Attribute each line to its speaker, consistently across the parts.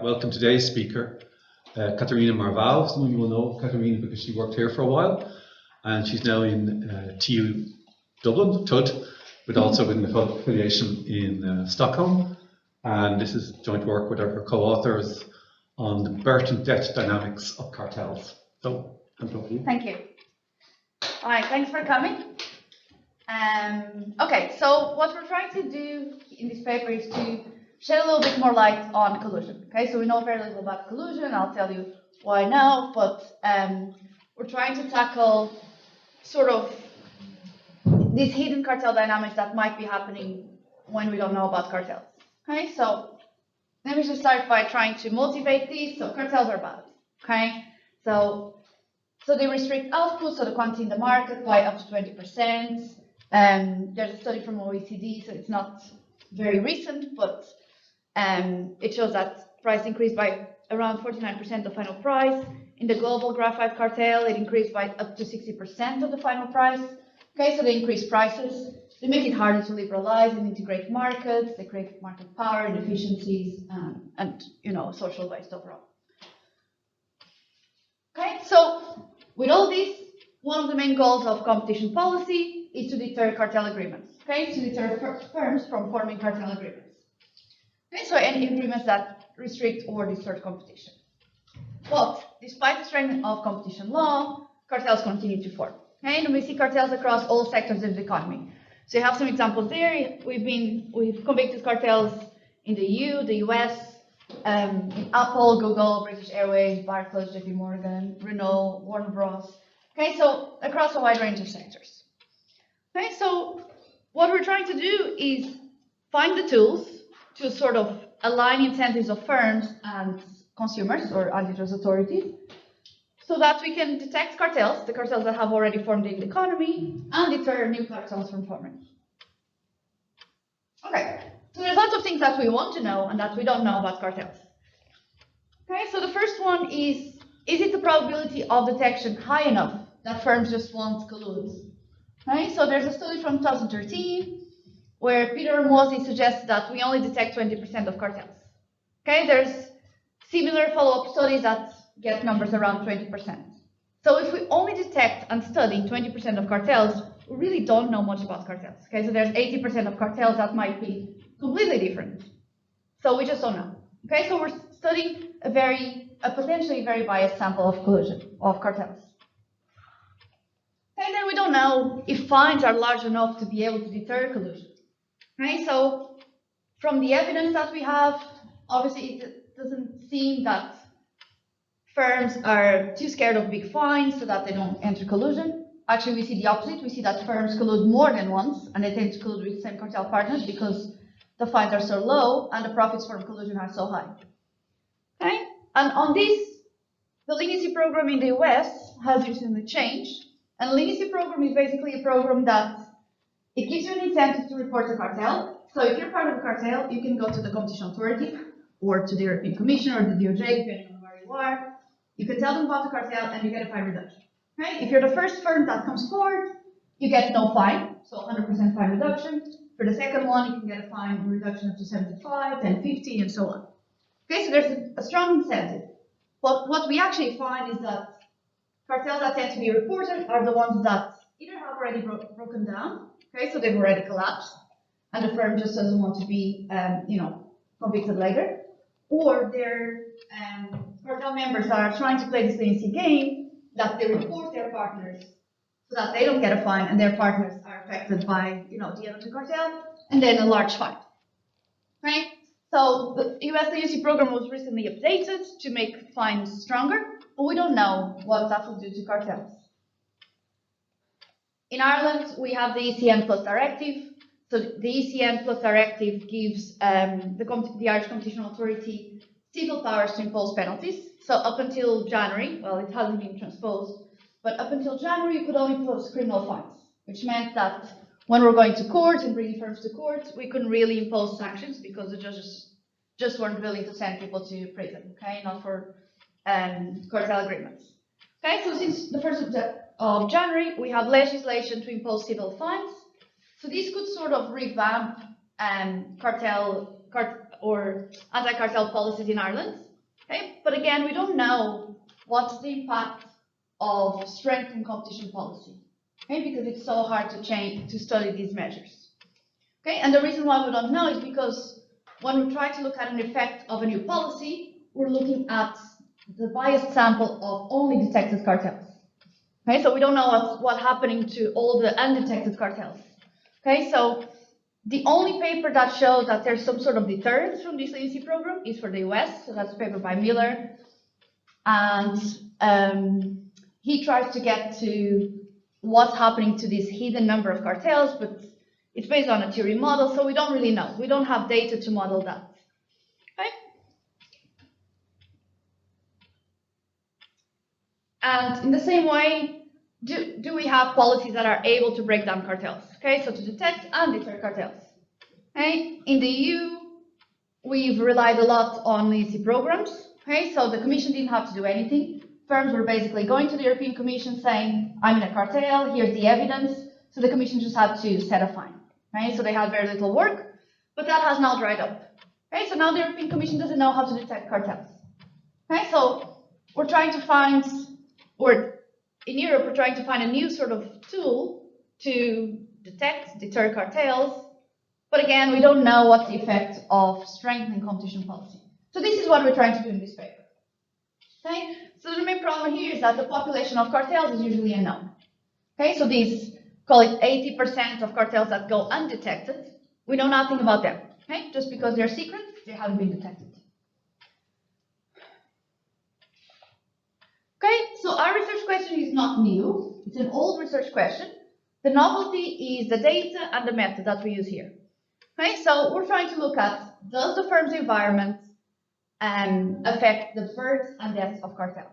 Speaker 1: welcome today's speaker, Catarina Marvão. Some of you will know Catarina because she worked here for a while, and she's now in TU Dublin, TUD, but also in the affiliation in Stockholm. And this is joint work with her co-authors on the birth and death dynamics of cartels. So, I'm talking.
Speaker 2: Thank you. All right, thanks for coming. Okay, so what we're trying to do in this paper is to shed a little bit more light on collusion. Okay, so we know very little about collusion. I'll tell you why now, but we're trying to tackle sort of these hidden cartel dynamics that might be happening when we don't know about cartels. Okay, so let me just start by trying to motivate these. So cartels are bad. Okay, so they restrict output, so the quantity in the market, by up to 20%. There's a study from OECD, so it's not very recent, but it shows that price increased by around 49% of final price. In the global graphite cartel, it increased by up to 60% of the final price. Okay, so they increase prices. They make it harder to liberalize and integrate markets. They create market power, inefficiencies, and social waste overall. Okay, so with all this, one of the main goals of competition policy is to deter cartel agreements. Okay, to deter firms from forming cartel agreements. Okay, so any agreements that restrict or distort competition. But despite the strength of competition law, cartels continue to form. Okay, and we see cartels across all sectors of the economy. So you have some examples there. We've convicted cartels in the EU, the US, in Apple, Google, British Airways, Barclays, JP Morgan, Renault, Warner Bros. Okay, so across a wide range of sectors. Okay, so what we're trying to do is find the tools to sort of align incentives of firms and consumers or antitrust authorities, so that we can detect cartels, the cartels that have already formed in the economy, and deter new cartels from forming. Okay, so there's lots of things that we want to know and that we don't know about cartels. Okay, so the first one is it the probability of detection high enough that firms just won't collude? Okay, so there's a study from 2013 where Peter Mosey suggests that we only detect 20% of cartels. Okay, there's similar follow-up studies that get numbers around 20%. So if we only detect and study 20% of cartels, we really don't know much about cartels. Okay, so there's 80% of cartels that might be completely different. So we just don't know. Okay, so we're studying a potentially very biased sample of collusion of cartels. And then we don't know if fines are large enough to be able to deter collusion. Okay, so from the evidence that we have, obviously it doesn't seem that firms are too scared of big fines so that they don't enter collusion. Actually, we see the opposite. We see that firms collude more than once, and they tend to collude with the same cartel partners because the fines are so low and the profits from collusion are so high. Okay, and on this, the leniency program in the US has recently changed. And the leniency program is basically a program that it gives you an incentive to report a cartel. So if you're part of a cartel, you can go to the competition authority or to the European Commission or the DOJ, depending on where you are. You can tell them about the cartel and you get a fine reduction. Okay? If you're the first firm that comes forward, you get no fine, so 100% fine reduction. For the second one, you can get a fine reduction up to 75, then 50, and so on. Okay, so there's a strong incentive. But what we actually find is that cartels that tend to be reported are the ones that either have already broken down, okay, so they've already collapsed, and the firm just doesn't want to be, convicted later, or they're cartel members that are trying to play this leniency game, that they report their partners so that they don't get a fine, and their partners are affected by, the end of the cartel, and then a large fine. Right? So the US leniency program was recently updated to make fines stronger, but we don't know what that will do to cartels. In Ireland, we have the ECN Plus Directive. So the ECN Plus Directive gives the Irish Competition Authority civil powers to impose penalties. So up until January, well, it hasn't been transposed, but up until January, you could only impose criminal fines, which meant that when we're going to court and bringing firms to court, we couldn't really impose sanctions because the judges just weren't willing to send people to prison, okay, not for cartel agreements. Okay, so since the 1st of January, we have legislation to impose civil fines. So this could sort of revamp or anti-cartel policies in Ireland. Okay, but again, we don't know what's the impact of strengthening competition policy. Okay, because it's so hard to study these measures. Okay, and the reason why we don't know is because when we try to look at an effect of a new policy, we're looking at the biased sample of only detected cartels. Okay, so we don't know what's happening to all the undetected cartels. Okay, so the only paper that shows that there's some sort of deterrence from this leniency program is for the US, so that's a paper by Miller. And he tries to get to what's happening to this hidden number of cartels, but it's based on a theory model, so we don't really know. We don't have data to model that. Okay? And in the same way, do we have policies that are able to break down cartels? Okay, so to detect and deter cartels. Okay, in the EU, we've relied a lot on leniency programs. Okay, so the Commission didn't have to do anything. Firms were basically going to the European Commission saying, I'm in a cartel, here's the evidence. So the Commission just had to set a fine. Okay, so they had very little work, but that has now dried up. Okay, so now the European Commission doesn't know how to detect cartels. Okay, so we're trying to find, or in Europe, we're trying to find a new sort of tool to detect, deter cartels. But again, we don't know what's the effect of strengthening competition policy. So this is what we're trying to do in this paper. Okay, so the main problem here is that the population of cartels is usually unknown. Okay, so these, call it 80% of cartels that go undetected, we know nothing about them. Okay, just because they're secret, they haven't been detected. Okay, so our research question is not new. It's an old research question. The novelty is the data and the method that we use here. Okay, so we're trying to look at, does the firm's environment affect the births and deaths of cartels?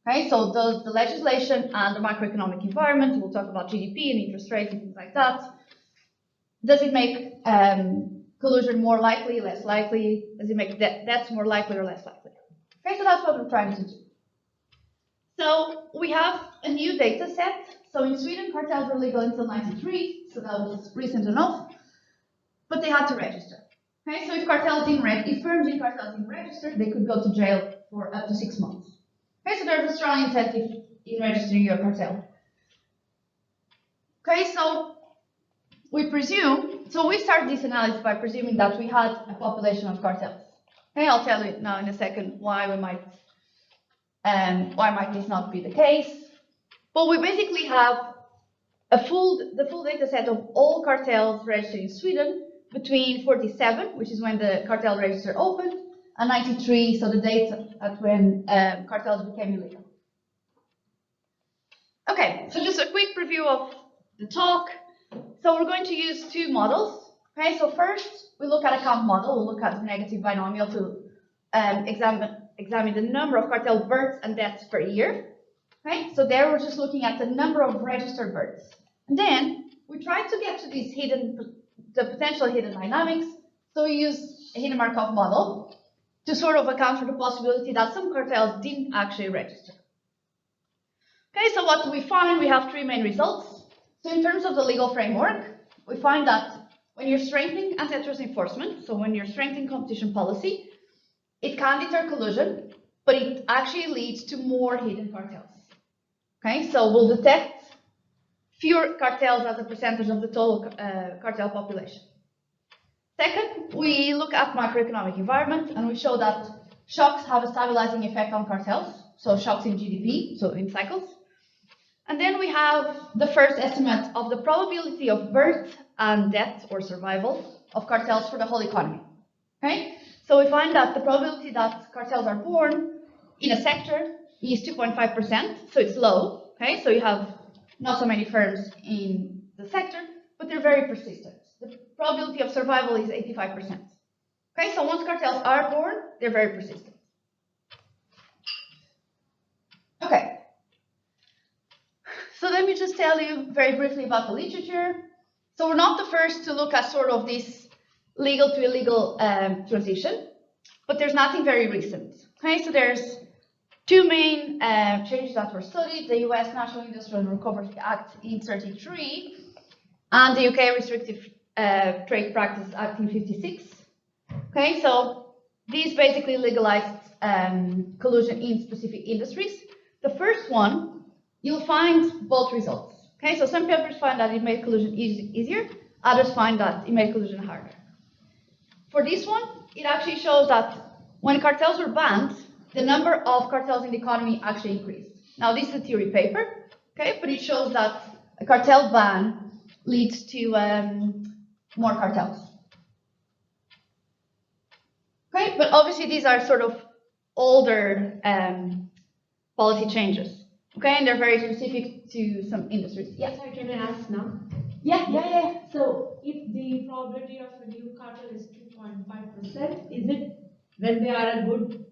Speaker 2: Okay, so does the legislation and the macroeconomic environment, we'll talk about GDP and interest rates and things like that, does it make collusion more likely, less likely? Does it make deaths more likely or less likely? Okay, so that's what we're trying to do. So we have a new data set. So in Sweden, cartels were legal until 1993, so that was recent enough, but they had to register. Okay, so if firms in cartels didn't register, they could go to jail for up to 6 months. Okay, so there's a strong incentive in registering your cartel. Okay, so we started this analysis by presuming that we had a population of cartels. Okay, I'll tell you now in a second why might this not be the case. But we basically have the full data set of all cartels registered in Sweden between 47, which is when the cartel register opened, and 93, so the date at when cartels became illegal. Okay, so just a quick review of the talk. So we're going to use two models. Okay, so first we look at a count model. We'll look at the negative binomial to examine the number of cartel births and deaths per year. Okay, so there we're just looking at the number of registered births. And then we try to get to these the potential hidden dynamics. So we use a hidden Markov model to sort of account for the possibility that some cartels didn't actually register. Okay, so what do we find? We have three main results. So in terms of the legal framework, we find that when you're strengthening antitrust enforcement, so when you're strengthening competition policy, it can deter collusion, but it actually leads to more hidden cartels. Okay, so we'll detect fewer cartels as a percentage of the total cartel population. Second, we look at macroeconomic environment, and we show that shocks have a stabilizing effect on cartels, so shocks in GDP, so in cycles. And then we have the first estimate of the probability of birth and death or survival of cartels for the whole economy. Okay, so we find that the probability that cartels are born in a sector is 2.5%, so it's low. Okay, so you have not so many firms in the sector, but they're very persistent. The probability of survival is 85%. Okay, so once cartels are born, they're very persistent. Okay, so let me just tell you very briefly about the literature. So we're not the first to look at sort of this legal to illegal transition, but there's nothing very recent. Okay, so there's two main changes that were studied: the US National Industrial Recovery Act in '33 and the UK Restrictive Trade Practices Act in '56. Okay, so these basically legalized collusion in specific industries. The first one, you'll find both results. Okay, so some papers find that it made collusion easier, others find that it made collusion harder. For this one, it actually shows that when cartels were banned, the number of cartels in the economy actually increased. Now, this is a theory paper, okay, but it shows that a cartel ban leads to more cartels. Okay, but obviously these are sort of older policy changes. Okay, and they're very specific to some industries.
Speaker 3: Yes, I can ask now.
Speaker 2: Yeah.
Speaker 3: So, if the probability of a new cartel is 2.5%, is it when they are a good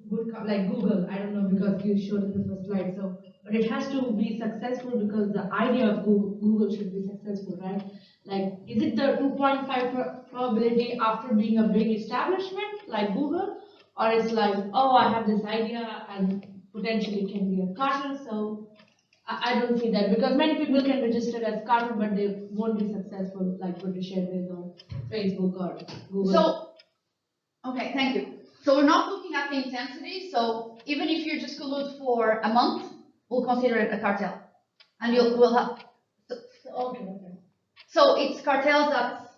Speaker 3: like Google? I don't know because you showed in the first slide. So, but it has to be successful because the idea of Google should be successful, right? Like, is it the 2.5 probability after being a big establishment like Google, or it's like, oh, I have this idea and potentially it can be a cartel? So I don't see that because many people can register as cartel, but they won't be successful like British Airways or Facebook or Google.
Speaker 2: So, okay, thank you. So we're not looking at the intensity. So even if you just collude for a month, we'll consider it a cartel, and we'll have. So it's cartels that.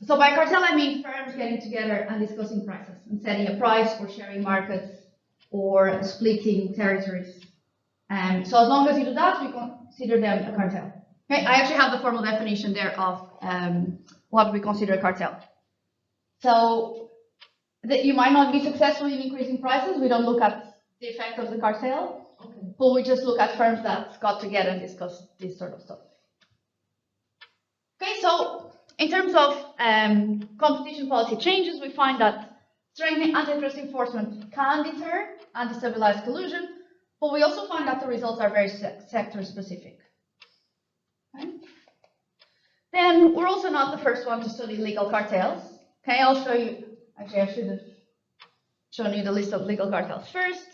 Speaker 2: So by cartel I mean firms getting together and discussing prices and setting a price or sharing markets or splitting territories. So as long as you do that, we consider them a cartel. Okay, I actually have the formal definition there of what we consider a cartel. So that you might not be successful in increasing prices. We don't look at the effect of the cartel, but we just look at firms that got together and discuss this sort of stuff. Okay, so in terms of competition policy changes, we find that strengthening antitrust enforcement can deter and destabilize collusion. But we also find that the results are very sector specific. Okay. Then we're also not the first one to study legal cartels. Okay, I'll show you. Actually, I should have shown you the list of legal cartels first.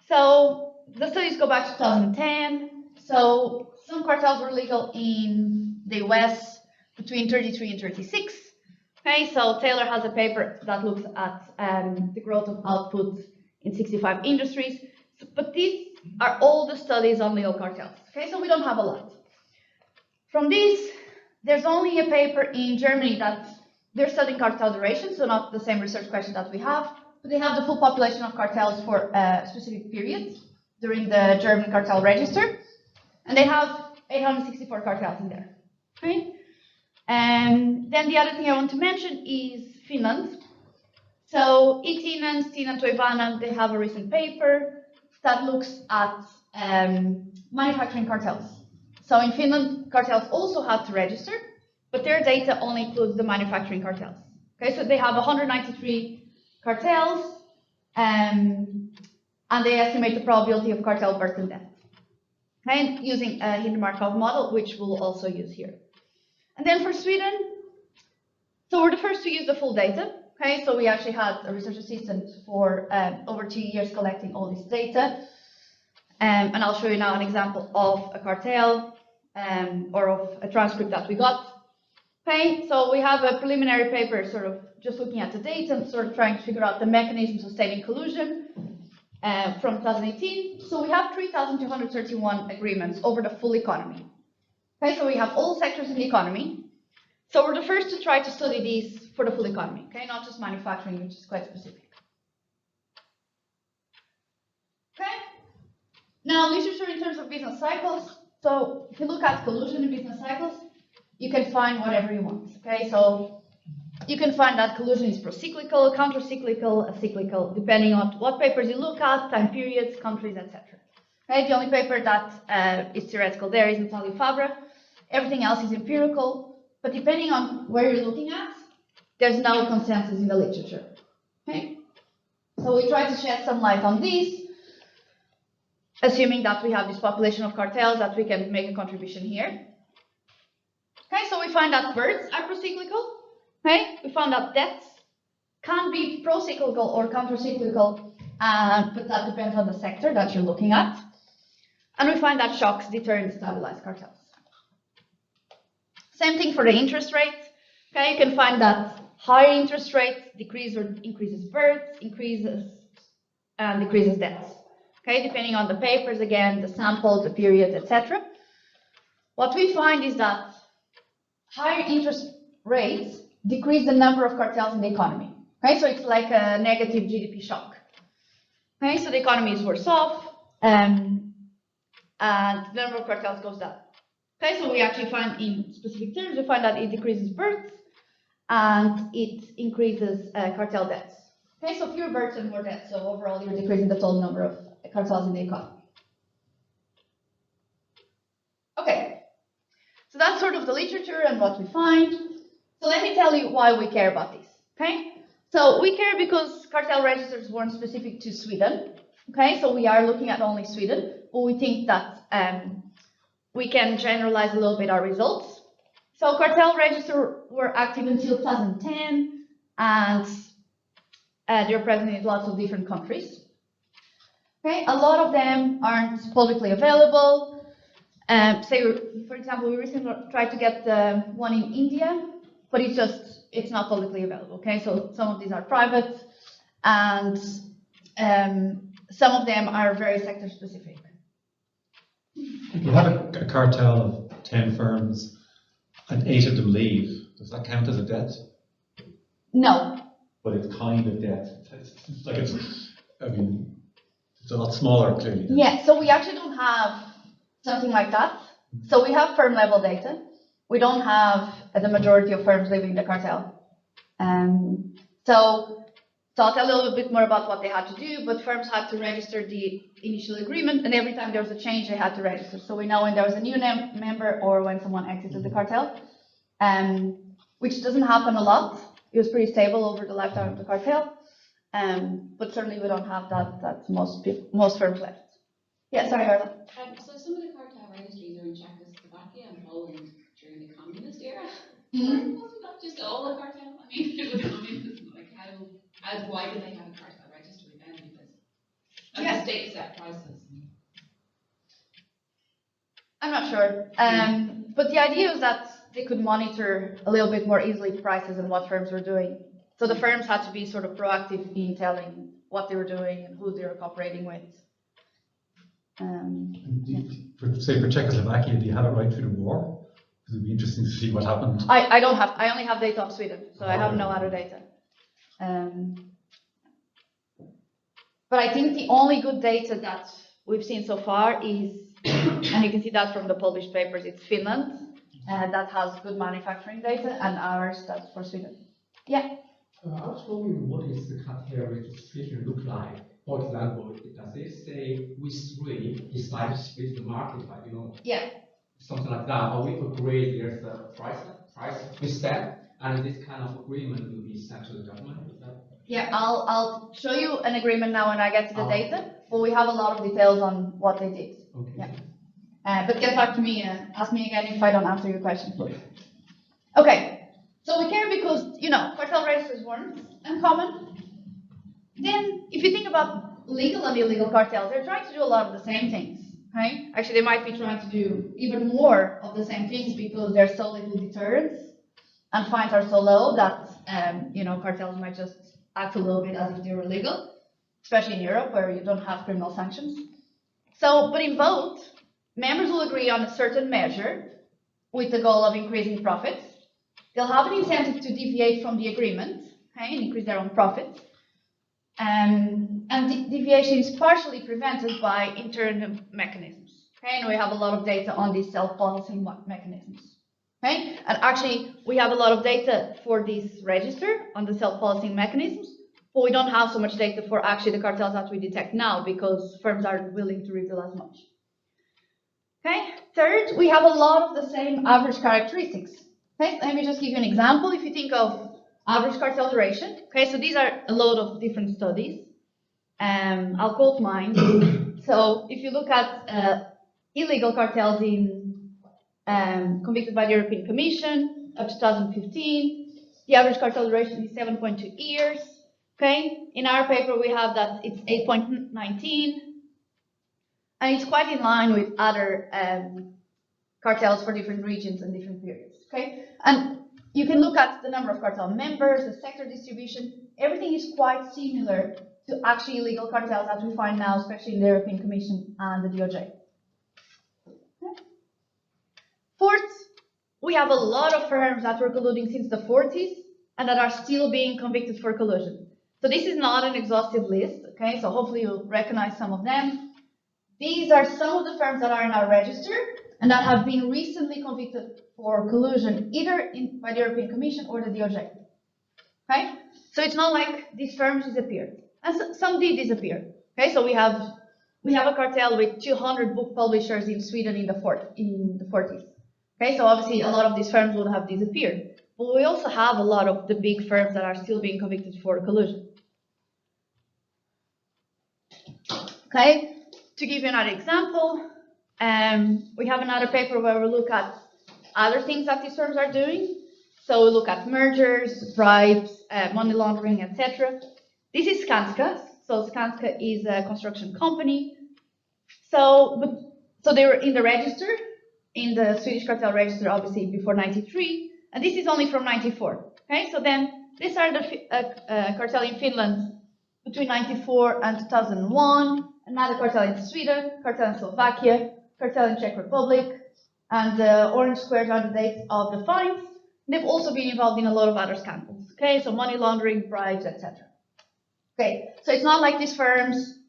Speaker 2: So the studies go back to 2010. So some cartels were legal in the US between 33 and 36. Okay, so Taylor has a paper that looks at the growth of output in 65 industries. But these are all the studies on legal cartels. Okay, so we don't have a lot. From these, there's only a paper in Germany that they're studying cartel duration, so not the same research question that we have, but they have the full population of cartels for a specific period during the German cartel register, and they have 864 cartels in there. Okay, and then the other thing I want to mention is Finland. So Itinen, Stina and Toivanen, they have a recent paper that looks at manufacturing cartels. So in Finland, cartels also have to register, but their data only includes the manufacturing cartels. Okay, so they have 193 cartels, and they estimate the probability of cartel birth and death. Okay, using a Hindenburg-Markov model, which we'll also use here. And then for Sweden, so we're the first to use the full data. Okay, so we actually had a research assistant for over 2 years collecting all this data. And I'll show you now an example of a cartel or of a transcript that we got. Okay, so we have a preliminary paper sort of just looking at the data and sort of trying to figure out the mechanisms of sustaining collusion from 2018. So we have 3,231 agreements over the full economy. Okay, so we have all sectors in the economy. So we're the first to try to study these for the full economy, okay, not just manufacturing, which is quite specific. Okay, now literature in terms of business cycles. So if you look at collusion in business cycles, you can find whatever you want, okay? So you can find that collusion is pro-cyclical, counter-cyclical, acyclical, depending on what papers you look at, time periods, countries, etc. Okay, the only paper that is theoretical there is Natalia Fabra. Everything else is empirical. But depending on where you're looking at, there's no consensus in the literature. Okay? So we try to shed some light on these, assuming that we have this population of cartels that we can make a contribution here. Okay, so we find that births are pro-cyclical. Okay, we found that deaths can be pro-cyclical or counter-cyclical, but that depends on the sector that you're looking at. And we find that shocks deter and stabilize cartels. Same thing for the interest rate. Okay, you can find that higher interest rates decrease or increases births, increases and decreases deaths. Okay, depending on the papers, again, the sample, the period, etc. What we find is that higher interest rates decrease the number of cartels in the economy. Okay, so it's like a negative GDP shock. Okay, so the economy is worse off, and the number of cartels goes down. Okay, so we actually find in specific terms, we find that it decreases births and it increases cartel deaths. Okay, so fewer births and more deaths, so overall you're decreasing the total number of cartels in the economy. Okay, so that's sort of the literature and what we find. So let me tell you why we care about this. Okay, so we care because cartel registers weren't specific to Sweden. Okay, so we are looking at only Sweden, but we think that we can generalize a little bit our results. So cartel registers were active until 2010, and they're present in lots of different countries. Okay, a lot of them aren't publicly available. Say, for example, we recently tried to get one in India, but it's not publicly available. Okay, so some of these are private, and some of them are very sector specific.
Speaker 1: If you have a cartel of 10 firms and 8 of them leave, does that count as a debt?
Speaker 2: No.
Speaker 1: But it's kind of debt. I mean, it's a lot smaller, clearly.
Speaker 2: Yeah, so we actually don't have something like that. So we have firm level data. We don't have the majority of firms leaving the cartel. So I'll tell you a little bit more about what they had to do, but firms had to register the initial agreement, and every time there was a change, they had to register. So we know when there was a new member or when someone exited the cartel, which doesn't happen a lot. It was pretty stable over the lifetime of the cartel, but certainly we don't have that most firms left. Yeah, sorry, Carla.
Speaker 4: So some of the cartel registries are in Czechoslovakia and Poland during the communist era.
Speaker 2: Mm-hmm.
Speaker 4: Was it not just all a cartel? I mean, it was communism. Like, why do they have a cartel registry then? Because the state set prices.
Speaker 2: I'm not sure, but the idea is that they could monitor a little bit more easily prices and what firms were doing. So the firms had to be sort of proactive in telling what they were doing and who they were cooperating with.
Speaker 1: For Czechoslovakia, do you have it right through the war? It would be interesting to see what happened.
Speaker 2: I don't have. I only have data on Sweden, so I have no other data. But I think the only good data that we've seen so far is, and you can see that from the published papers, it's Finland. That has good manufacturing data, and ours, that's for Sweden. Yeah?
Speaker 5: I was wondering, what is the cartel registration look like? For example, does it say which three decide to split the market, like,
Speaker 2: Yeah.
Speaker 5: something like that, or we agree there's a price we set, and this kind of agreement will be sent to the government? Is that?
Speaker 2: Yeah, I'll show you an agreement now when I get to the data, but we have a lot of details on what they did.
Speaker 5: Okay.
Speaker 2: Yeah. But get back to me and ask me again if I don't answer your question, please. Okay, so we care because, cartel registers weren't uncommon. Then, if you think about legal and illegal cartels, they're trying to do a lot of the same things, right? Actually, they might be trying to do even more of the same things because there's so little deterrence and fines are so low that, cartels might just act a little bit as if they were legal, especially in Europe where you don't have criminal sanctions. So, but in vote, members will agree on a certain measure with the goal of increasing profits. They'll have an incentive to deviate from the agreement, okay, and increase their own profits. And deviation is partially prevented by internal mechanisms. Okay, and we have a lot of data on these self-policing mechanisms. Okay, and actually we have a lot of data for this register on the self-policing mechanisms, but we don't have so much data for actually the cartels that we detect now because firms aren't willing to reveal as much. Okay, third, we have a lot of the same average characteristics. Okay, let me just give you an example. If you think of average cartel duration, okay, so these are a load of different studies. I'll quote mine. So if you look at illegal cartels convicted by the European Commission up to 2015, the average cartel duration is 7.2 years. Okay, in our paper we have that it's 8.19. And it's quite in line with other cartels for different regions and different periods. Okay, and you can look at the number of cartel members, the sector distribution. Everything is quite similar to actually illegal cartels that we find now, especially in the European Commission and the DOJ. Fourth, we have a lot of firms that were colluding since the 40s and that are still being convicted for collusion. So this is not an exhaustive list, okay? So hopefully you'll recognize some of them. These are some of the firms that are in our register and that have been recently convicted for collusion, either by the European Commission or the DOJ, okay? So it's not like these firms disappeared. And some did disappear, okay? So we have a cartel with 200 book publishers in Sweden in the 40s. Okay, so obviously a lot of these firms would have disappeared. But we also have a lot of the big firms that are still being convicted for collusion. Okay, to give you another example, we have another paper where we look at other things that these firms are doing. So we look at mergers, bribes, money laundering, etc. This is Skanska. So Skanska is a construction company. So they were in the register, in the Swedish Cartel register, obviously before 93, and this is only from 94. Okay, so then they started a cartel in Finland between 94 and 2001, another cartel in Sweden, cartel in Slovakia, cartel in Czech Republic, and orange squares are the dates of the fines. They've also been involved in a lot of other scandals. Okay, so money laundering, bribes, etc. Okay, so it's not like these firms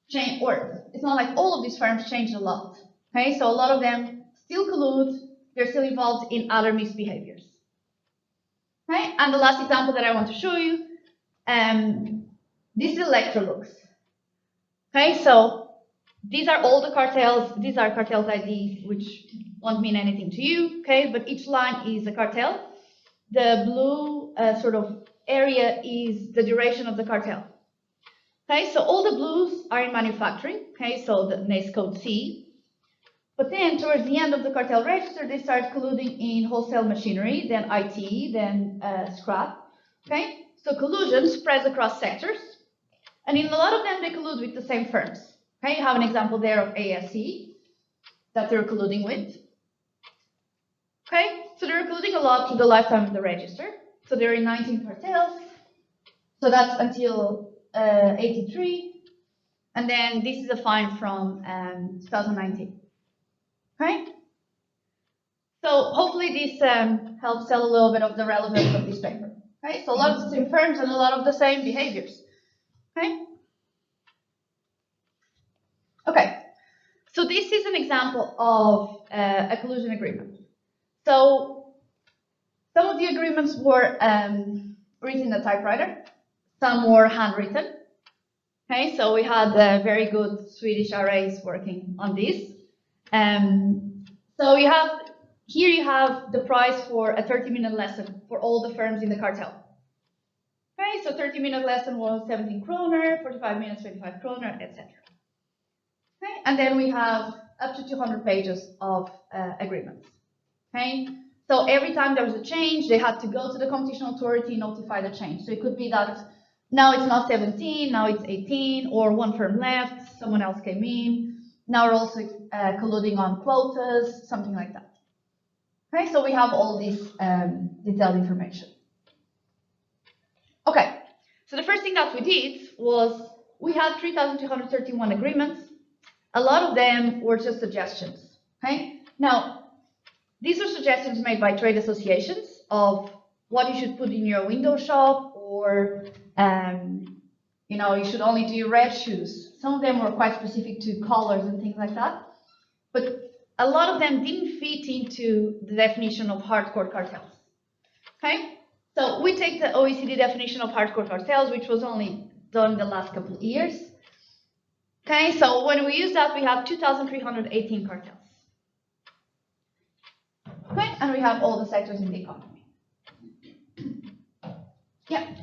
Speaker 2: change, or it's not like all of these firms changed a lot. Okay, so a lot of them still collude, they're still involved in other misbehaviors. Okay, and the last example that I want to show you, this is Electrolux. Okay, so these are all the cartels, these are cartels IDs, which won't mean anything to you, okay, but each line is a cartel. The blue sort of area is the duration of the cartel. Okay, so all the blues are in manufacturing, okay, so the NACE code C. But then towards the end of the cartel register, they start colluding in wholesale machinery, then IT, then scrap, okay? So collusion spreads across sectors, and in a lot of them, they collude with the same firms. Okay, you have an example there of ASE that they're colluding with. Okay, so they're colluding a lot through the lifetime of the register. So they're in 19 cartels, so that's until 83, and then this is a fine from 2019. Okay, so hopefully this helps tell a little bit of the relevance of this paper. Okay, so a lot of the same firms and a lot of the same behaviors. Okay, okay, so this is an example of a collusion agreement. So some of the agreements were written in a typewriter, some were handwritten. Okay, so we had very good Swedish RAs working on this. So here you have the price for a 30-minute lesson for all the firms in the cartel. Okay, so 30-minute lesson was 17 kroner, 45 minutes, 25 kroner, etc. Okay, and then we have up to 200 pages of agreements. Okay, so every time there was a change, they had to go to the competition authority, notify the change. So it could be that now it's not 17, now it's 18, or one firm left, someone else came in. Now we're also colluding on quotas, something like that. Okay, so we have all this detailed information. Okay, so the first thing that we did was we had 3,231 agreements. A lot of them were just suggestions. Okay, now these are suggestions made by trade associations of what you should put in your window shop, or you know, you should only do red shoes. Some of them were quite specific to colors and things like that, but a lot of them didn't fit into the definition of hardcore cartels. Okay, so we take the OECD definition of hardcore cartels, which was only done in the last couple of years. Okay, so when we use that, we have 2,318 cartels. Okay, and we have all the sectors in the economy. Yeah.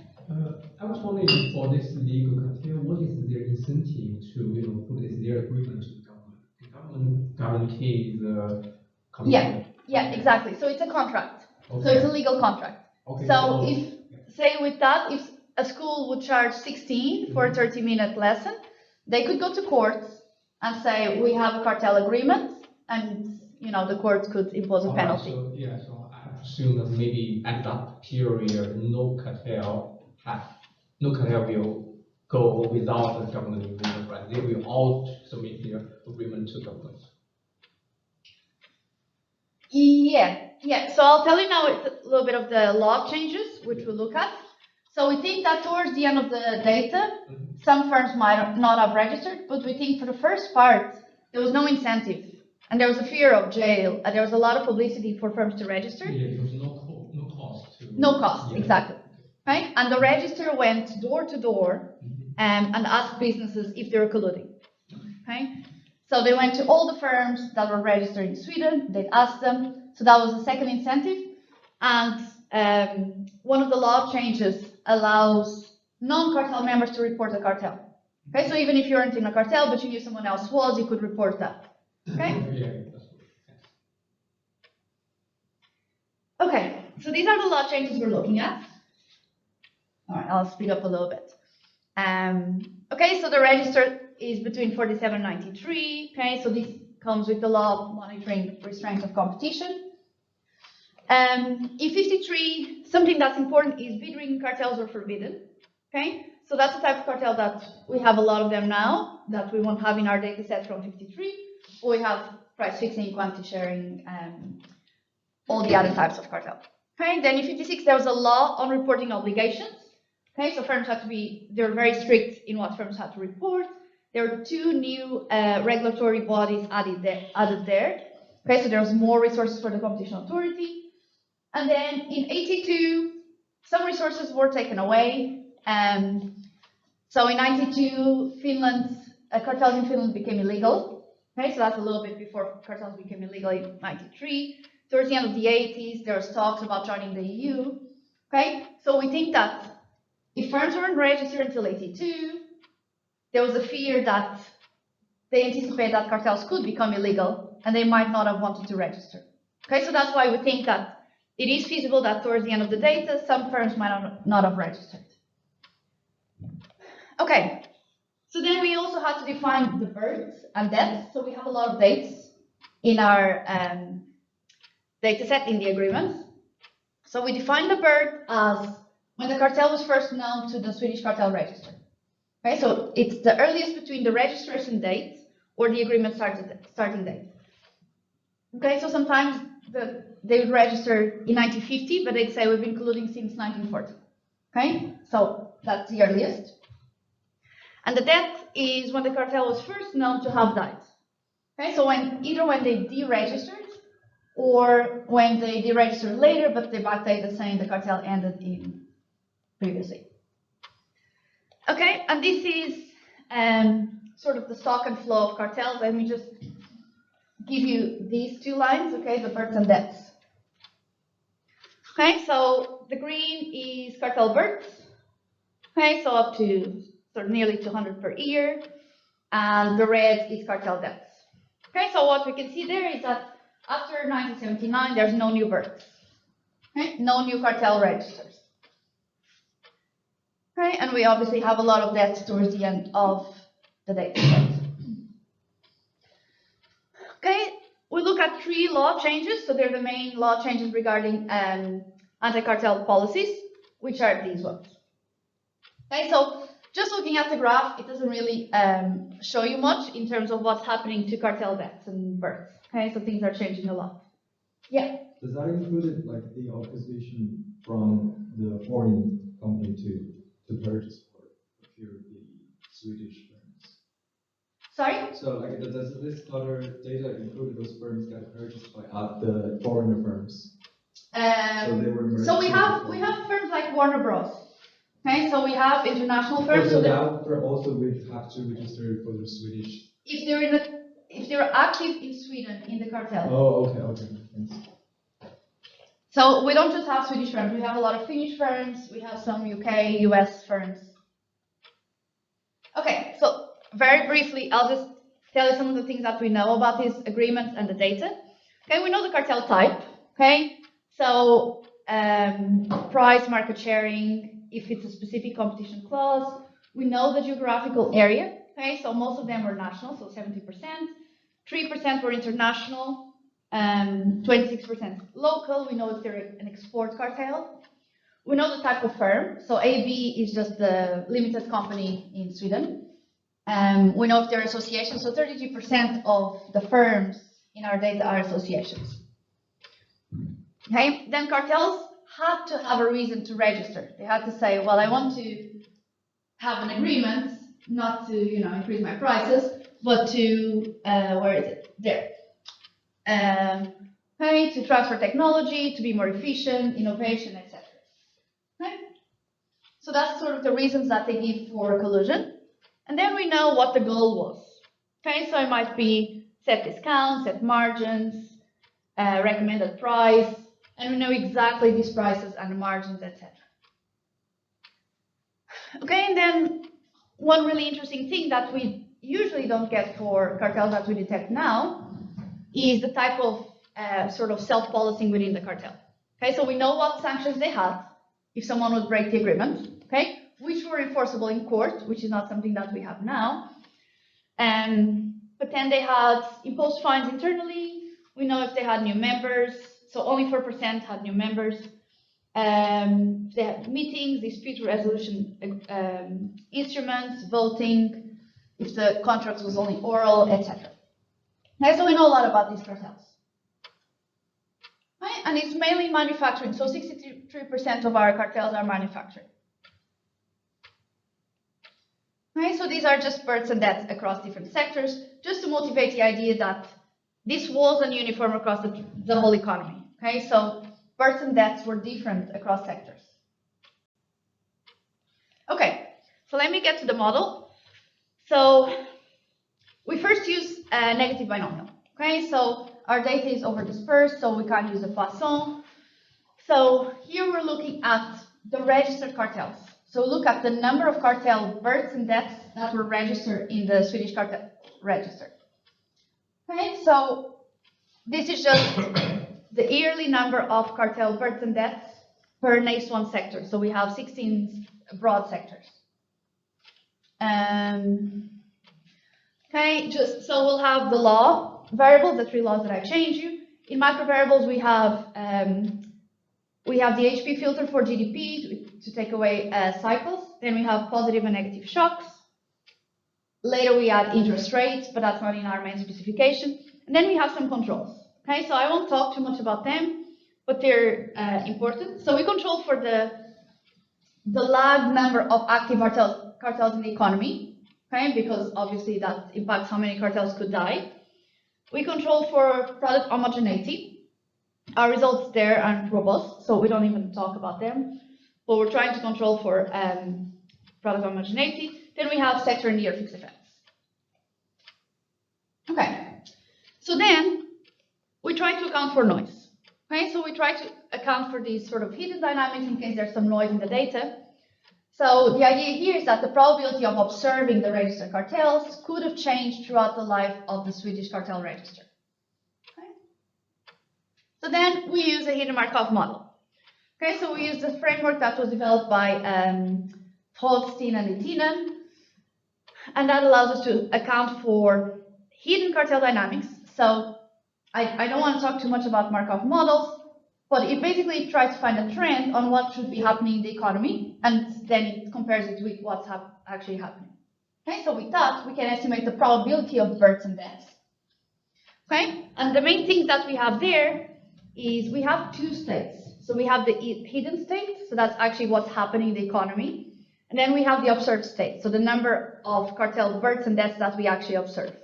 Speaker 5: I was wondering, for this legal cartel, what is their incentive to, put this their agreement to the government? The government guarantees the contract.
Speaker 2: Yeah, exactly. So it's a contract.
Speaker 5: Okay.
Speaker 2: So it's a legal contract.
Speaker 5: Okay.
Speaker 2: So if, say with that, if a school would charge 16 for a 30-minute lesson, they could go to court and say, we have a cartel agreement, and the court could impose a penalty.
Speaker 5: So I have assume that maybe at that period, no cartel will go without the government agreement, right? They will all submit their agreement to government.
Speaker 2: Yeah. So I'll tell you now a little bit of the law changes, which we'll look at. So we think that towards the end of the data, some firms might not have registered, but we think for the first part, there was no incentive. And there was a fear of jail, and there was a lot of publicity for firms to register.
Speaker 5: Yeah, there was no cost.
Speaker 2: No cost,
Speaker 5: yeah.
Speaker 2: exactly. Right? And the register went door to door and asked businesses if they were colluding. Okay? So they went to all the firms that were registered in Sweden, they'd asked them. So that was the second incentive. And one of the law changes allows non-cartel members to report a cartel. Okay, so even if you weren't in a cartel, but you knew someone else was, you could report that. Okay? Okay, so these are the law changes we're looking at. All right, I'll speed up a little bit. Okay, so the register is between 47 and 93. Okay, so this comes with the law of monitoring restraint of competition. In 53, something that's important is bid-rigging cartels are forbidden. Okay, so that's the type of cartel that we have a lot of them now, that we won't have in our data set from 53. We have price fixing, quantity sharing, all the other types of cartel. Okay, then in 56, there was a law on reporting obligations. Okay, so firms had to be, they were very strict in what firms had to report. There were 2 new regulatory bodies added there. Okay, so there was more resources for the competition authority. And then in 82, some resources were taken away. So in 92, cartels in Finland became illegal. Okay, so that's a little bit before cartels became illegal in 93. Towards the end of the 80s, there was talks about joining the EU. Okay, so we think that if firms weren't registered until 82, there was a fear that they anticipate that cartels could become illegal and they might not have wanted to register. Okay, so that's why we think that it is feasible that towards the end of the data, some firms might not have registered. Okay, so then we also had to define the births and deaths. So we have a lot of dates in our data set in the agreements. So we defined the birth as when the cartel was first known to the Swedish Cartel register. Okay, so it's the earliest between the registration date or the agreement starting date. Okay, so sometimes they would register in 1950, but they'd say we've been colluding since 1940. Okay, so that's the earliest. And the death is when the cartel was first known to have died. Okay, so either when they deregistered or when they deregistered later, but they backdated saying the cartel ended in previously. Okay, and this is sort of the stock and flow of cartels. Let me just give you these 2 lines, okay, the births and deaths. Okay, so the green is cartel births. Okay, so up to sort of nearly 200 per year, and the red is cartel deaths. Okay, so what we can see there is that after 1979, there's no new births. Okay, no new cartel registers. Okay, and we obviously have a lot of deaths towards the end of the data set. Okay, we look at 3 law changes. So they're the main law changes regarding anti-cartel policies, which are these ones. Okay, so just looking at the graph, it doesn't really show you much in terms of what's happening to cartel deaths and births. Okay, so things are changing a lot. Yeah.
Speaker 6: Does that include like the opposition from the foreign company to purchase for a few of the Swedish firms?
Speaker 2: Sorry?
Speaker 6: So like does this other data include those firms that purchased by the foreigner firms?
Speaker 2: So we have firms like Warner Bros. Okay, so we have international firms.
Speaker 6: So that also would have to register for the Swedish.
Speaker 2: If they're active in Sweden in the cartel.
Speaker 6: Oh, okay. Thanks.
Speaker 2: So we don't just have Swedish firms. We have a lot of Finnish firms. We have some UK, US firms. Okay, so very briefly, I'll just tell you some of the things that we know about these agreements and the data. Okay, we know the cartel type. Okay, so price, market sharing. If it's a specific competition clause, we know the geographical area. Okay, so most of them were national, so 70%. 3% were international. 26% local. We know if they're an export cartel. We know the type of firm. So AB is just the limited company in Sweden. We know if they're associations. So 32% of the firms in our data are associations. Okay, then cartels had to have a reason to register. They had to say, well, I want to have an agreement, not to increase my prices, but to where is it? There. Okay, to transfer technology, to be more efficient, innovation, etc. Okay, so that's sort of the reasons that they give for collusion, and then we know what the goal was. Okay, so it might be set discounts, set margins, recommended price. And we know exactly these prices and the margins, etc. Okay, and then one really interesting thing that we usually don't get for cartels that we detect now is the type of sort of self-policing within the cartel. Okay, so we know what sanctions they had if someone would break the agreement, okay, which were enforceable in court, which is not something that we have now. But then they had imposed fines internally. We know if they had new members. So only 4% had new members. They had meetings, dispute resolution instruments, voting, if the contract was only oral, etc. Okay, so we know a lot about these cartels. Right? And it's mainly manufacturing. So 63% of our cartels are manufacturing. Okay, so these are just births and deaths across different sectors, just to motivate the idea that this wasn't uniform across the whole economy. Okay, so births and deaths were different across sectors. Okay, so let me get to the model. So we first use a negative binomial. Okay, so our data is over-dispersed, so we can't use a Poisson. So here we're looking at the registered cartels. So look at the number of cartel births and deaths that were registered in the Swedish Cartel register. Okay, so this is just the yearly number of cartel births and deaths per NACE1 sector. So we have 16 broad sectors. Okay, so we'll have the law variables, the three laws that I changed you. In macro variables, we have the HP filter for GDP to take away cycles. Then we have positive and negative shocks. Later we add interest rates, but that's not in our main specification. And then we have some controls. Okay, so I won't talk too much about them, but they're important. So we control for the lag number of active cartels in the economy, okay, because obviously that impacts how many cartels could die. We control for product homogeneity. Our results there aren't robust, so we don't even talk about them. But we're trying to control for product homogeneity. Then we have sector and year fixed effects. Okay, so then we try to account for noise. Okay, so we try to account for these sort of hidden dynamics in case there's some noise in the data. So the idea here is that the probability of observing the registered cartels could have changed throughout the life of the Swedish cartel register. Okay. So then we use a hidden Markov model. Okay, so we use the framework that was developed by Holstein and Ittinen, and that allows us to account for hidden cartel dynamics. So I don't want to talk too much about Markov models, but it basically tries to find a trend on what should be happening in the economy, and then it compares it with what's actually happening. Okay, so with that, we can estimate the probability of births and deaths. Okay, and the main thing that we have there is we have two states. So we have the hidden state, so that's actually what's happening in the economy, and then we have the observed state, so the number of cartel births and deaths that we actually observe.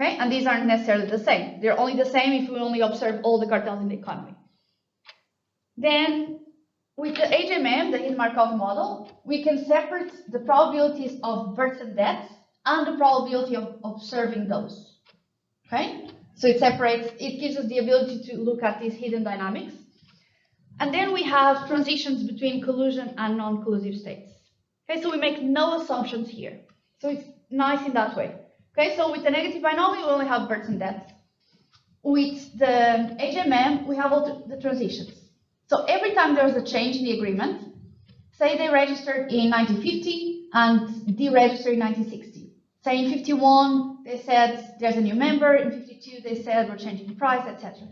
Speaker 2: Okay, and these aren't necessarily the same. They're only the same if we only observe all the cartels in the economy. Then, with the HMM, the hidden Markov model, we can separate the probabilities of births and deaths and the probability of observing those. Okay, so it gives us the ability to look at these hidden dynamics. And then we have transitions between collusion and non-collusive states. Okay, so we make no assumptions here. So it's nice in that way. Okay, so with the negative binomial, we only have births and deaths. With the HMM, we have all the transitions. So every time there's a change in the agreement, say they registered in 1950 and deregistered in 1960. Say in 51, they said there's a new member. In 52, they said we're changing the price, etc.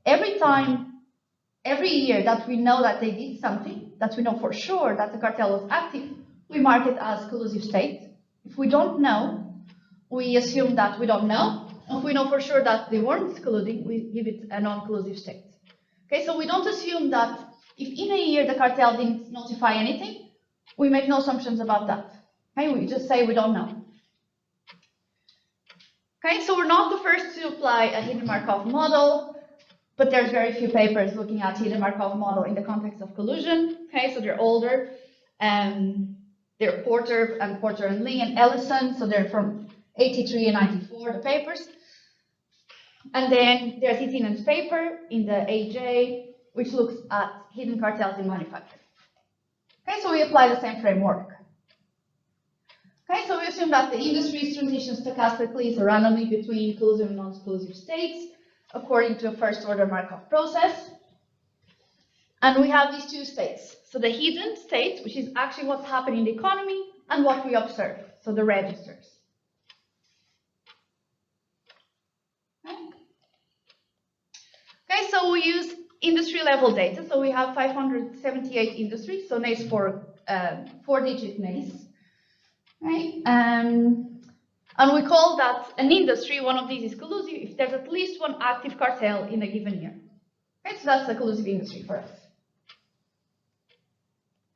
Speaker 2: Every time, every year that we know that they did something, that we know for sure that the cartel was active, we mark it as collusive state. If we don't know, we assume that we don't know. If we know for sure that they weren't colluding, we give it a non-collusive state. Okay, so we don't assume that if in a year the cartel didn't notify anything, we make no assumptions about that. Okay, we just say we don't know. Okay, so we're not the first to apply a hidden Markov model, but there's very few papers looking at hidden Markov model in the context of collusion. Okay, so they're older, and they're Porter and Lee and Ellison, so they're from 83 and 94, the papers. And then there's Itinen's paper in the AJ, which looks at hidden cartels in manufacturing. Okay, so we apply the same framework. Okay, so we assume that the industry transitions stochastically, so randomly between collusive and non-collusive states, according to a first-order Markov process. And we have these two states. So the hidden state, which is actually what's happening in the economy, and what we observe, so the registers. Okay, so we use industry-level data. So we have 578 industries, so NACE for 4-digit NACE. Right? And we call that an industry, one of these is collusive, if there's at least one active cartel in a given year. Okay, so that's a collusive industry for us.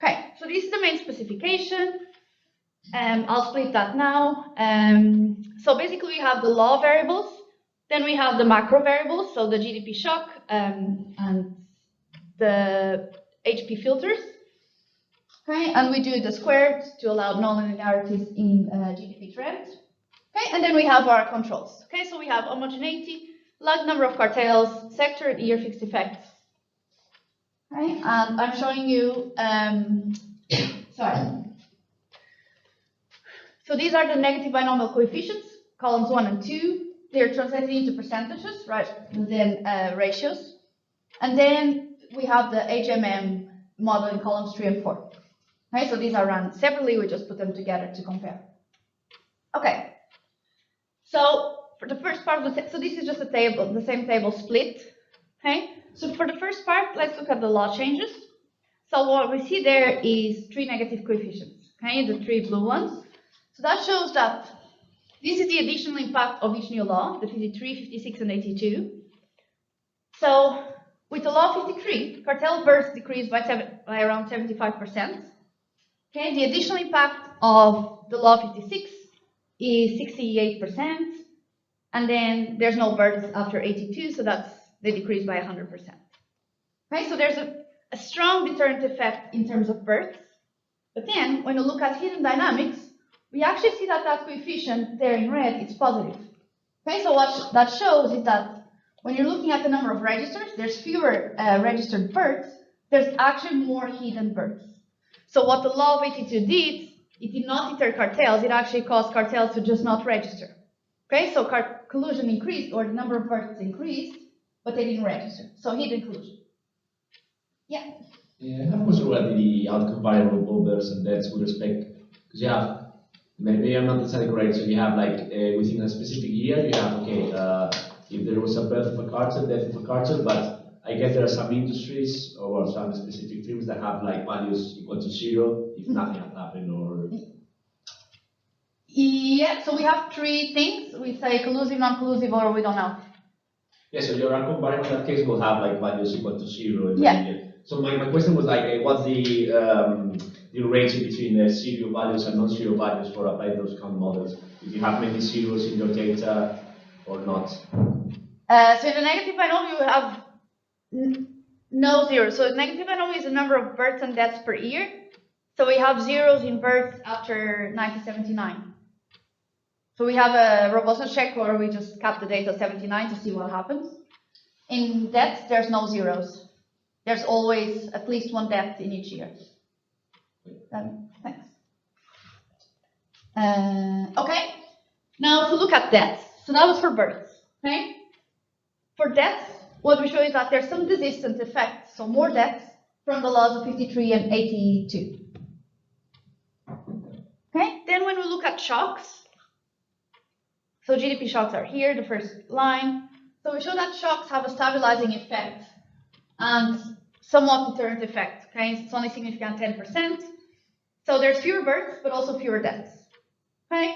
Speaker 2: Okay, so this is the main specification. I'll split that now. So basically we have the law variables, then we have the macro variables, so the GDP shock and the HP filters. Okay, and we do the squared to allow non-linearities in GDP trend. Okay, and then we have our controls. Okay, so we have homogeneity, large number of cartels, sector, and year fixed effects. Okay, and I'm showing you, sorry. So these are the negative binomial coefficients, columns 1 and 2. They're translated into percentages, right, and then ratios. And then we have the HMM model in columns 3 and 4. Okay, so these are run separately, we just put them together to compare. Okay, so for the first part of so this is just a table, the same table split. Okay, so for the first part, let's look at the law changes. So what we see there is 3 negative coefficients, okay, the 3 blue ones. So that shows that this is the additional impact of each new law, the 53, 56, and 82. So with the law 53, cartel bursts decreased by around 75%. Okay, the additional impact of the law 56 is 68%, and then there's no bursts after 82, so they decrease by 100%. Okay, so there's a strong deterrent effect in terms of bursts, but then when you look at hidden dynamics, we actually see that that coefficient there in red is positive. Okay, so what that shows is that when you're looking at the number of registers, there's fewer registered bursts, there's actually more hidden bursts. So what the law of 82 did, it did not deter cartels, it actually caused cartels to just not register. Okay, so collusion increased, or the number of bursts increased, but they didn't register. So hidden collusion. Yeah?
Speaker 7: Yeah, I have a question about the outcome variable bursts and deaths with respect, because you have, maybe I'm not necessarily correct, so you have like within a specific year, you have, okay, if there was a birth of a cartel, death of a cartel, but I guess there are some industries or some specific firms that have like values equal to 0 if nothing had happened, or...
Speaker 2: Yeah, so we have 3 things. We say collusive, non-collusive, or we don't know.
Speaker 7: Yeah, so your outcome variable in that case will have like values equal to 0.
Speaker 2: Yeah.
Speaker 7: So my question was like, what's the range between zero values and non-zero values for applying those kind of models? If you have many zeros in your data or not?
Speaker 2: So in the negative binomial, you have no zeros. So negative binomial is the number of births and deaths per year. So we have zeros in births after 1979. So we have a robustness check where we just cap the data 79 to see what happens. In deaths, there's no zeros. There's always at least 1 death in each year. Thanks. Okay. Now to look at deaths. So that was for births. Okay. For deaths, what we show is that there's some desistance effect, so more deaths from the laws of 53 and 82. Okay. Then when we look at shocks, So GDP shocks are here, the first line. So we show that shocks have a stabilizing effect and somewhat deterrent effect. Okay, it's only significant 10%. So there's fewer births, but also fewer deaths. Okay,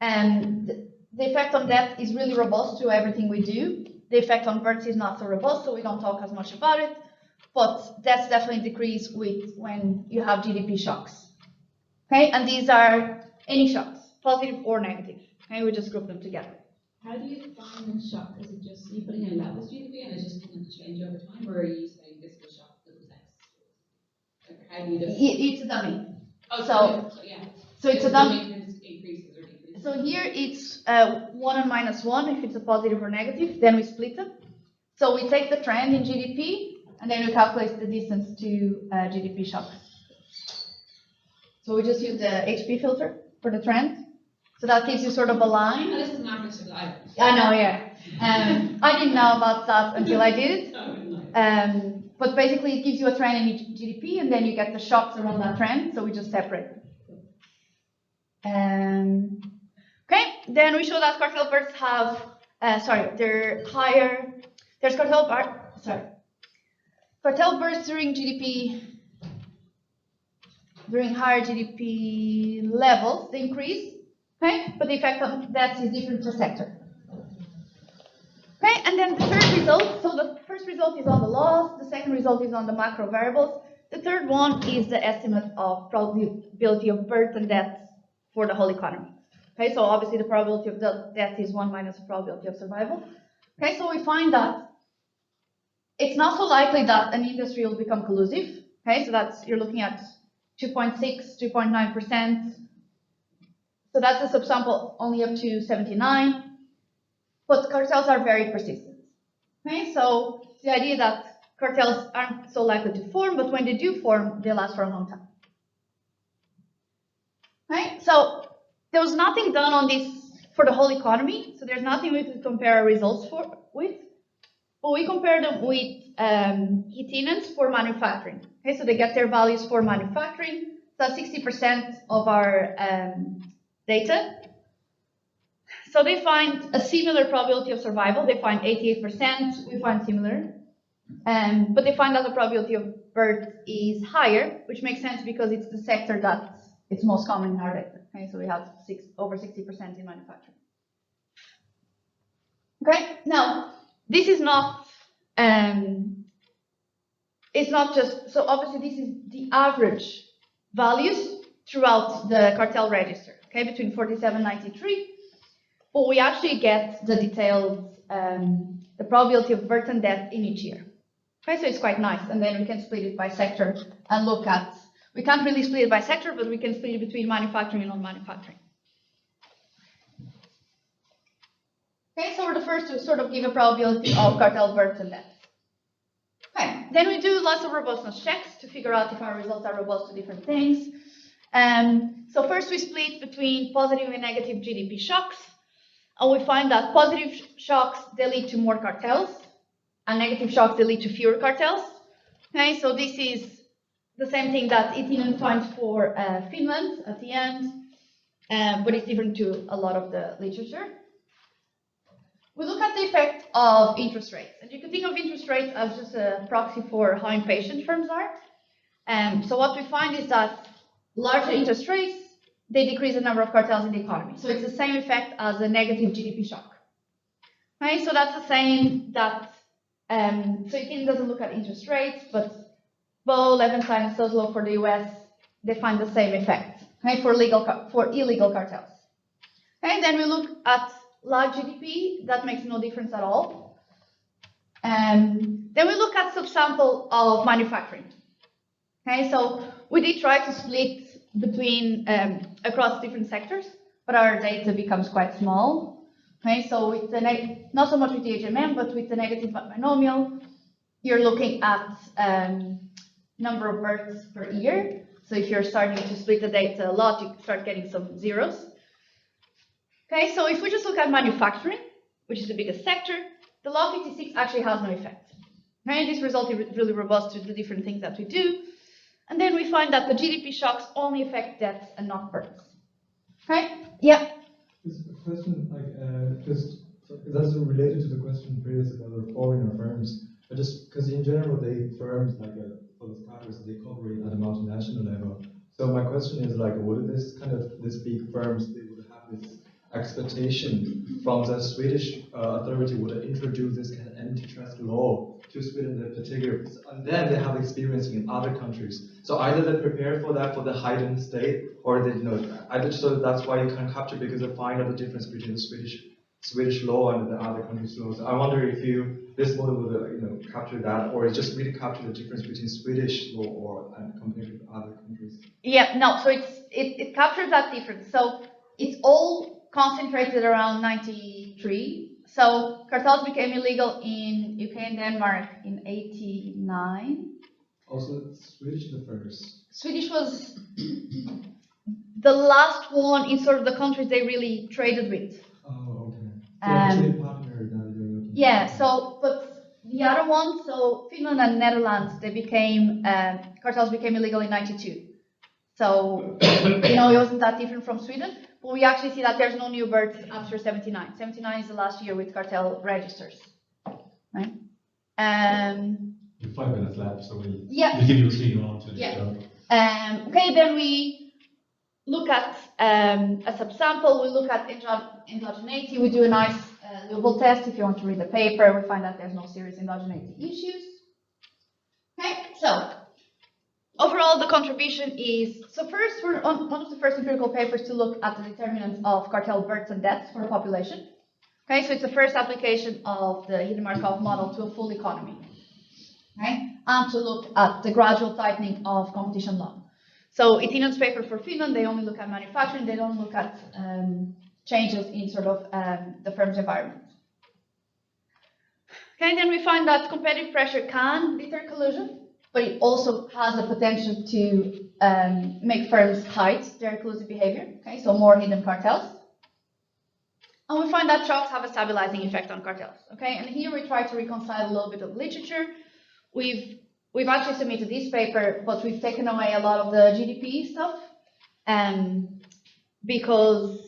Speaker 2: and the effect on death is really robust to everything we do. The effect on births is not so robust, so we don't talk as much about it. But deaths definitely decrease when you have GDP shocks. Okay, and these are any shocks, positive or negative. Okay, we just group them together.
Speaker 4: How do you define a shock? Is it just you putting in levels GDP and it's just going to change over time, or are you saying this is a shock that was X? Like, how do you define?
Speaker 2: It's a dummy.
Speaker 4: Oh,
Speaker 2: So
Speaker 4: yeah.
Speaker 2: So it's a dummy.
Speaker 4: Increases or decreases.
Speaker 2: So here it's 1 and -1 if it's a positive or negative. Then we split them. So we take the trend in GDP and then we calculate the distance to GDP shock. So we just use the HP filter for the trend. So that gives you sort of a line.
Speaker 4: Oh, this is macro survival.
Speaker 2: I know, yeah. I didn't know about that until I did it. But basically it gives you a trend in each GDP and then you get the shocks around that trend. So we just separate them. Okay, then we show that cartel births have, they're higher. There's cartel births during GDP, during higher GDP levels, they increase. Okay, but the effect on that is different per sector. Okay, and then the third result, so the first result is on the loss, the second result is on the macro variables, the third one is the estimate of probability of birth and death for the whole economy. Okay, so obviously the probability of death is 1 minus the probability of survival. Okay, so we find that it's not so likely that an industry will become collusive. Okay, so that's, you're looking at 2.6, 2.9%. So that's a subsample only up to 79. But cartels are very persistent. Okay, so it's the idea that cartels aren't so likely to form, but when they do form, they last for a long time. Okay, so there was nothing done on this for the whole economy, so there's nothing we could compare our results with. But we compare them with heat for manufacturing. Okay, so they get their values for manufacturing. So 60% of our data. So they find a similar probability of survival. They find 88%. We find similar. But they find that the probability of birth is higher, which makes sense because it's the sector that it's most common in our data. Okay, so we have over 60% in manufacturing. Okay, now this is not. It's not just, so obviously this is the average values throughout the cartel register. Okay, between 47 and 93. But we actually get the detailed, the probability of birth and death in each year. Okay, so it's quite nice. And then we can split it by sector and look at, we can't really split it by sector, but we can split it between manufacturing and non-manufacturing. Okay, so we're the first to sort of give a probability of cartel births and deaths. Okay, then we do lots of robustness checks to figure out if our results are robust to different things. So first we split between positive and negative GDP shocks. And we find that positive shocks, they lead to more cartels, and negative shocks, they lead to fewer cartels. Okay, so this is the same thing that Itinen finds for Finland at the end, but it's different to a lot of the literature. We look at the effect of interest rates, and you can think of interest rates as just a proxy for how impatient firms are. So what we find is that larger interest rates, they decrease the number of cartels in the economy. So it's the same effect as a negative GDP shock. Okay, so that's the same that, so it doesn't look at interest rates, but Bo, Levenstein, and Soslow for the US, they find the same effect, okay, for illegal cartels. Okay, then we look at large GDP, that makes no difference at all. Then we look at subsample of manufacturing. Okay, so we did try to split between across different sectors, but our data becomes quite small. Okay, so with the not so much with the HMM, but with the negative binomial, you're looking at number of births per year. So if you're starting to split the data a lot, you start getting some zeros. Okay, so if we just look at manufacturing, which is the biggest sector, the law 56 actually has no effect. Okay, this result is really robust to the different things that we do. And then we find that the GDP shocks only affect deaths and not births. Okay? Yeah.
Speaker 6: This question, just that's related to the question previous about the foreigner firms. But just because in general, firms like for the cartels, they cooperate at a multinational level. So my question is would these big firms, they would have this expectation from the Swedish authority would introduce this kind of antitrust law to Sweden in particular, and then they have experience in other countries. So either they prepare for that for the hidden state, or they either so that's why you can capture because they find out the difference between the Swedish law and the other countries' laws. I wonder if this model would capture that, or it just really capture the difference between Swedish law and compared with other countries.
Speaker 2: Yeah, no. So it captures that difference. So it's all concentrated around 93. So cartels became illegal in UK and Denmark in 89.
Speaker 6: Also, Swedish the first.
Speaker 2: Swedish was the last one in sort of the countries they really traded with.
Speaker 6: Oh, okay. So trade partner that you're looking at.
Speaker 2: Yeah, so, but the other ones, so Finland and Netherlands, they became, cartels became illegal in 92. So, it wasn't that different from Sweden, but we actually see that there's no new births after 79. 79 is the last year with cartel registers, right?
Speaker 1: We have 5 minutes left, so we'll
Speaker 2: Yeah.
Speaker 1: give you a clean on to
Speaker 2: Yeah. Okay, then we look at a subsample, we look at endogeneity, we do a nice Liouville test. If you want to read the paper, we find that there's no serious endogeneity issues. Okay, so overall the contribution is, so first we're on one of the first empirical papers to look at the determinants of cartel births and deaths for a population. Okay, so it's the first application of the hidden Markov model to a full economy. Okay, and to look at the gradual tightening of competition law. So Itinen's paper for Finland, they only look at manufacturing, they don't look at changes in sort of the firm's environment. Okay, then we find that competitive pressure can deter collusion, but it also has the potential to make firms hide their collusive behavior. Okay, so more hidden cartels. And we find that shocks have a stabilizing effect on cartels. Okay, and here we try to reconcile a little bit of literature. We've actually submitted this paper, but we've taken away a lot of the GDP stuff, because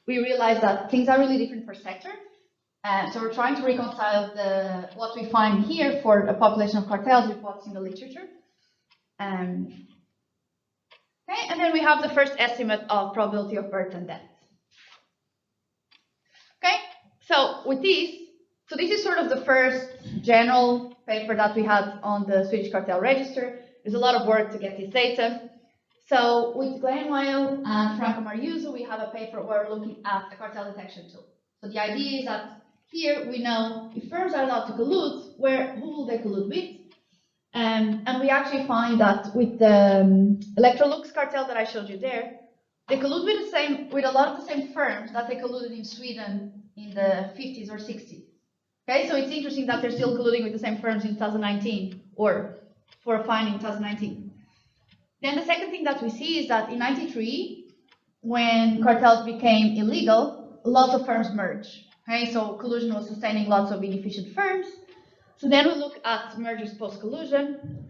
Speaker 2: we realize that things are really different per sector. So we're trying to reconcile what we find here for a population of cartels with what's in the literature. Okay, and then we have the first estimate of probability of birth and death. Okay, so with this, so this is sort of the first general paper that we had on the Swedish Cartel Register. There's a lot of work to get this data. So with Glenn Weil and Franco Mariuso, we have a paper where we're looking at a cartel detection tool. So the idea is that here we know if firms are allowed to collude, who will they collude with? And we actually find that with the Electrolux cartel that I showed you there, they collude with a lot of the same firms that they colluded in Sweden in the 50s or 60s. Okay, so it's interesting that they're still colluding with the same firms in 2019, or for a fine in 2019. Then the second thing that we see is that in 93, when cartels became illegal, lots of firms merged. Okay, so collusion was sustaining lots of inefficient firms. So then we look at mergers post-collusion,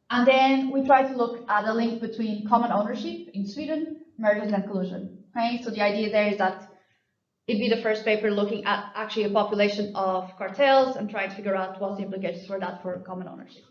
Speaker 2: and then we try to look at a link between common ownership in Sweden, mergers and collusion. Okay, so the idea there is that it'd be the first paper looking at actually a population of cartels and trying to figure out what's the implications for that for common ownership.